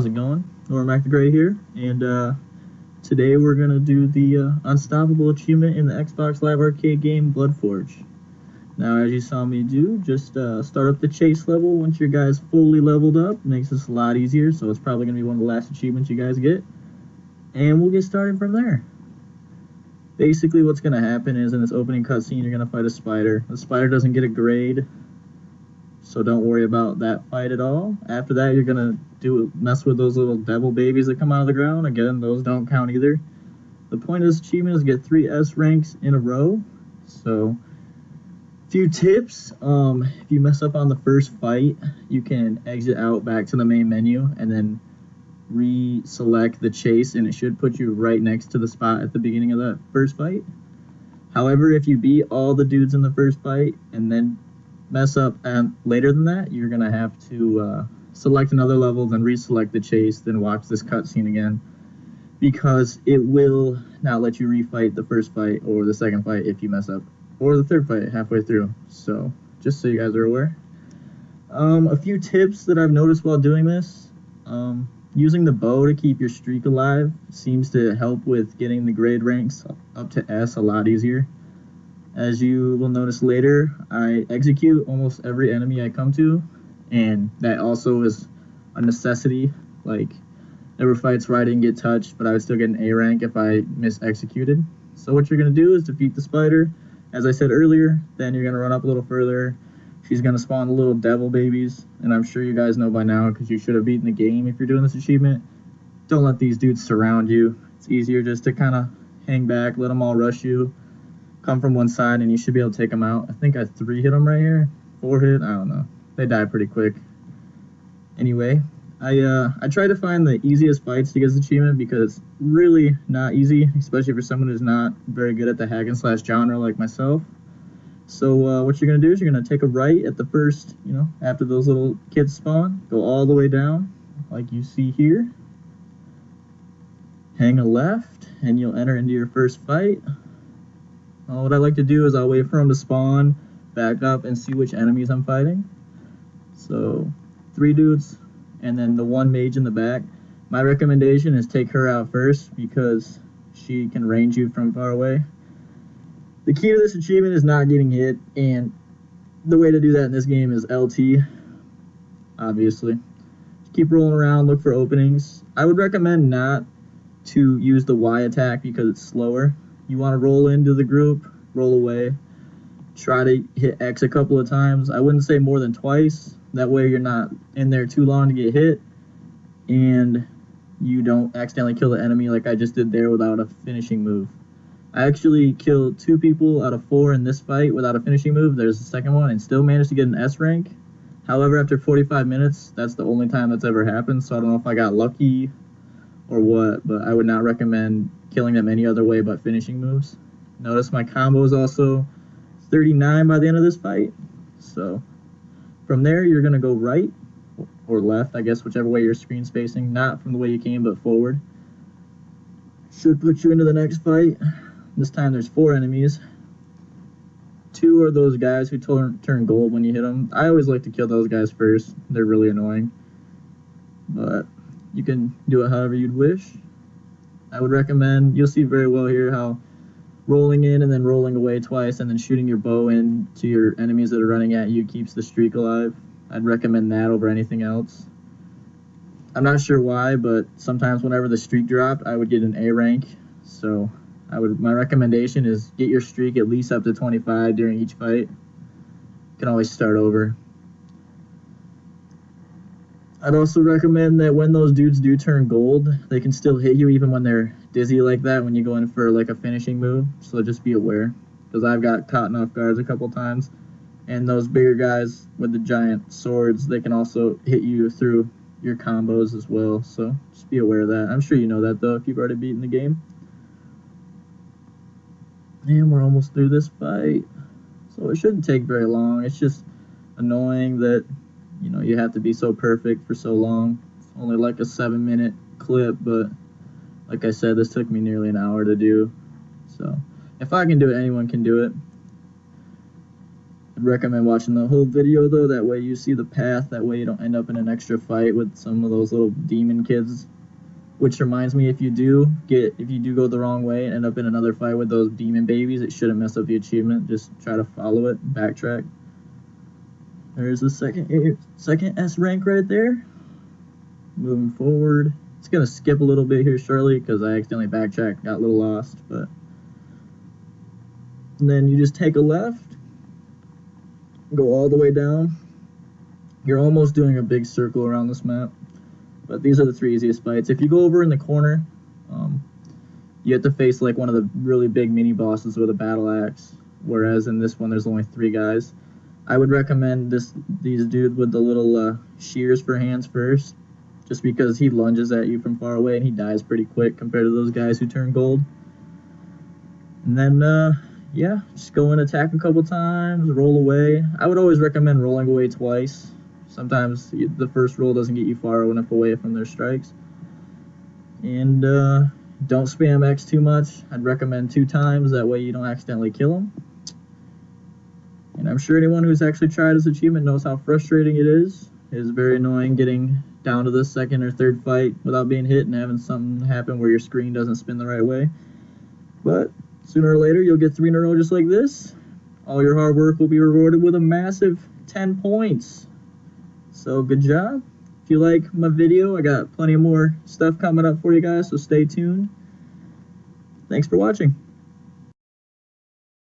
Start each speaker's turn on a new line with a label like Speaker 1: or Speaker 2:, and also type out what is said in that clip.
Speaker 1: How's it going? Normac the Gray here, and today we're gonna do the unstoppable achievement in the Xbox Live Arcade game Bloodforge. Now, as you saw me do, just start up the chase level once your guy's fully leveled up. Makes this a lot easier, so it's probably gonna be one of the last achievements you guys get, and we'll get started from there. Basically, what's gonna happen is in this opening cutscene, you're gonna fight a spider. The spider doesn't get a grade, so don't worry about that fight at all. After that, you're gonna mess with those little devil babies that come out of the ground. Again, those don't count either. The point of this achievement is to get 3 S ranks in a row. So, few tips. If you mess up on the first fight, you can exit out back to the main menu and then reselect the chase, and it should put you right next to the spot at the beginning of that first fight. However, if you beat all the dudes in the first fight and then mess up and later than that, you're gonna have to select another level, then reselect the chase, then watch this cutscene again, because it will not let you refight the first fight or the second fight if you mess up, or the third fight halfway through. So just so you guys are aware. A few tips that I've noticed while doing this: using the bow to keep your streak alive seems to help with getting the grade ranks up to S a lot easier. As you will notice later, I execute almost every enemy I come to, and that also is a necessity. Like, there were fights where I didn't get touched, but I would still get an A rank if I mis-executed. So what you're going to do is defeat the spider, as I said earlier, then you're going to run up a little further. She's going to spawn the little devil babies, and I'm sure you guys know by now because you should have beaten the game if you're doing this achievement. Don't let these dudes surround you. It's easier just to kind of hang back, let them all rush you. Come from one side and you should be able to take them out. I think I 3 hit them right here. 4 hit, I don't know. They die pretty quick. Anyway, I try to find the easiest fights to get this achievement because it's really not easy, especially for someone who's not very good at the hack and slash genre like myself. So what you're going to do is you're going to take a right at the first, after those little kids spawn, go all the way down like you see here. Hang a left and you'll enter into your first fight. What I like to do is I'll wait for them to spawn, back up, and see which enemies I'm fighting. So, 3 dudes, and then the 1 mage in the back. My recommendation is take her out first, because she can range you from far away. The key to this achievement is not getting hit, and the way to do that in this game is LT, obviously. Just keep rolling around, look for openings. I would recommend not to use the Y attack because it's slower. You want to roll into the group, roll away, try to hit X a couple of times. I wouldn't say more than twice. That way you're not in there too long to get hit, and you don't accidentally kill the enemy like I just did there without a finishing move. I actually killed 2 people out of 4 in this fight without a finishing move. There's the second one, and still managed to get an S rank. However, after 45 minutes, that's the only time that's ever happened, so I don't know if I got lucky or what, but I would not recommend killing them any other way but finishing moves. Notice my combo is also 39 by the end of this fight. So from there, you're going to go right or left, I guess, whichever way your screen's facing. Not from the way you came, but forward. Should put you into the next fight. This time there's 4 enemies. 2 are those guys who turn gold when you hit them. I always like to kill those guys first. They're really annoying. But you can do it however you'd wish. I would recommend, you'll see very well here how rolling in and then rolling away twice and then shooting your bow into your enemies that are running at you keeps the streak alive. I'd recommend that over anything else. I'm not sure why, but sometimes whenever the streak dropped, I would get an A rank. So my recommendation is get your streak at least up to 25 during each fight. You can always start over. I'd also recommend that when those dudes do turn gold, they can still hit you even when they're dizzy like that when you go in for like a finishing move. So just be aware, because I've got caught off guards a couple times, and those bigger guys with the giant swords, they can also hit you through your combos as well. So just be aware of that. I'm sure you know that though if you've already beaten the game. And we're almost through this fight, so it shouldn't take very long. It's just annoying that you have to be so perfect for so long. It's only like a 7-minute clip, but like I said, this took me nearly an hour to do. So if I can do it, anyone can do it. I'd recommend watching the whole video though, that way you see the path, that way you don't end up in an extra fight with some of those little demon kids. Which reminds me, if you do go the wrong way and end up in another fight with those demon babies, it shouldn't mess up the achievement. Just try to follow it, backtrack. There's the second S rank right there. Moving forward. It's gonna skip a little bit here shortly because I accidentally backtracked, got a little lost, but and then you just take a left, go all the way down. You're almost doing a big circle around this map. But these are the 3 easiest fights. If you go over in the corner, you have to face like one of the really big mini bosses with a battle axe. Whereas in this one, there's only 3 guys. I would recommend these dudes with the little shears for hands first, just because he lunges at you from far away and he dies pretty quick compared to those guys who turn gold. And then, yeah, just go and attack a couple times, roll away. I would always recommend rolling away twice. Sometimes the first roll doesn't get you far enough away from their strikes. And don't spam X too much. I'd recommend 2 times, that way you don't accidentally kill them. And I'm sure anyone who's actually tried this achievement knows how frustrating it is. It is very annoying getting down to the 2nd or 3rd fight without being hit and having something happen where your screen doesn't spin the right way. But sooner or later you'll get 3 in a row just like this. All your hard work will be rewarded with a massive 10 points. So good job. If you like my video, I got plenty more stuff coming up for you guys, so stay tuned. Thanks for watching.